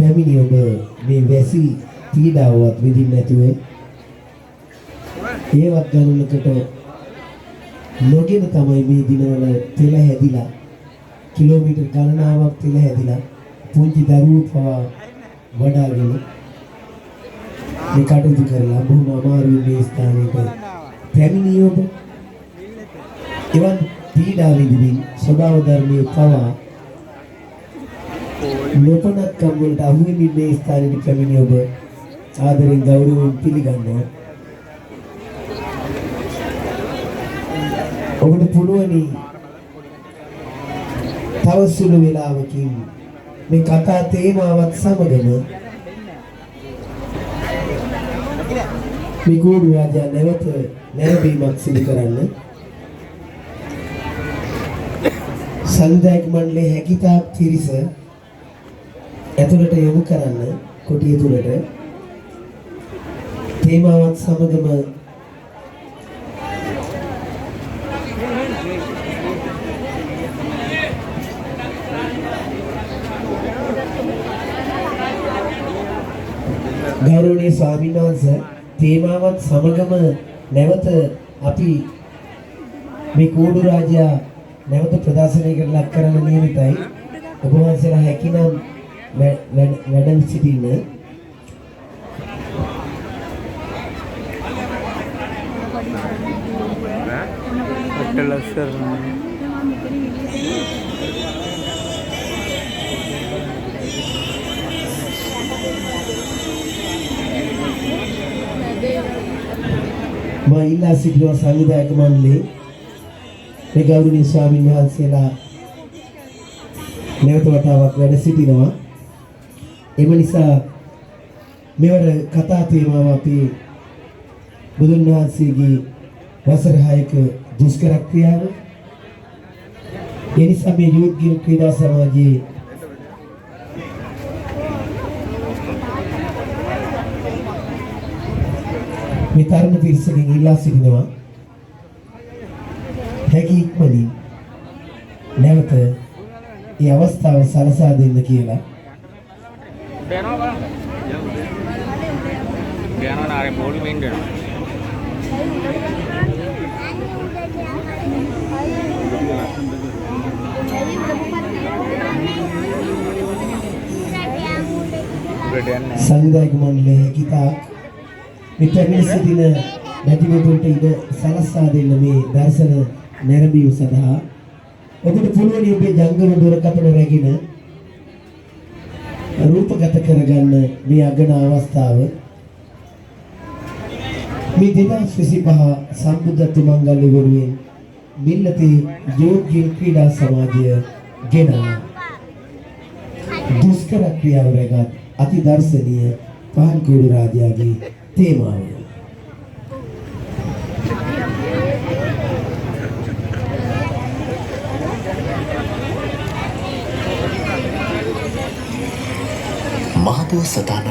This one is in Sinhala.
පැමිණි ඔබ මේ වැසි පීඩාවත් විඳින්න නැතුව ඒවත් ගණනකට නොගෙන තමයි මේ දිනවල තෙල හැදිලා කිලෝමීටර් ගණනාවක් තෙල හැදිලා පුංචි දරුවෝ පවා වඩාගෙන මේ කටයුතු කරලා බොහොම අමාරුයි මේ ස්ථානයට පැමිණි ඔබ එවන් පීඩා විඳින්න ස්වභාව ධර්මයේ පවා නොපනත්කම් වලට අහු වෙමින් මේ ස්ථානයට පැමිණි ඔබ ආදරෙන් ගෞරවයෙන් පිළිගන්නවා. ඔබට පුළුවනි තව සුළු වේලාවකින් මේ කතා තේමාවත් සමගම මේ ගෝඩු රාජා නැවත නැරඹීමක් සිදු කරන්න සංවිධායක මණ්ඩලයේ හැකියතාක් පිරිස ඇතුළට යොමු කරන්න කොටිය තුලට තේමාවත් සමගම ගෞරවනීය ස්වාමීන් වහන්සේ තේමාවත් සමගම නැවත අපි මේ කෝඩු රාජ්‍ය නැවත ප්‍රදර්ශනයකට ලක් කරන්න නියමිතයි. ඔබ වහන්සේලා හැකිනම් වැඩම සිටින්න. ඉල්ලා සිටිනවා සංවිධායක මණ්ඩලයේ මේ ගෞරවනීය ස්වාමීන් වහන්සේලා නැවත වතාවක් වැඩ සිටිනවා. එම නිසා මෙවර කතා තේමාව අපි බුදුන් වහන්සේගේ වසර 6ක දුෂ්කර ක්‍රියාව. ඒ නිසා මේ යුත් ගේම් ක්‍රීඩා සමාජයේ මේ තරුණ පිරිසකින් ඉල්ලා සිටිනවා හැකි ඉක්මනින් නැවත මේ අවස්ථාව සලසා දෙන්න කියලා. සංවිධායක මණ්ඩලයේ හැකියතාක් විතරේ සිටින නැතිවෙතුන්ට ඉඩ සලසා දෙන්න මේ දර්ශන නැරඹීම සඳහා ඔබට පුළුවන් ඔබේ ජංගම දුරකථන රැගෙන රූපගත කරගන්න මේ අගන අවස්ථාව මේ 2025 සම්බුද්ධත්ව මංගල්‍ය වෙනුවෙන් මිල්ලතේ යෝග්‍ය ක්‍රීඩා සමාජය ගෙන දුෂ්කර ක්‍රියාව රැගත් අති දර්ශනීය පහන් කෝඩු රාජයාගේ තේමාව. මහබෝසතාණන්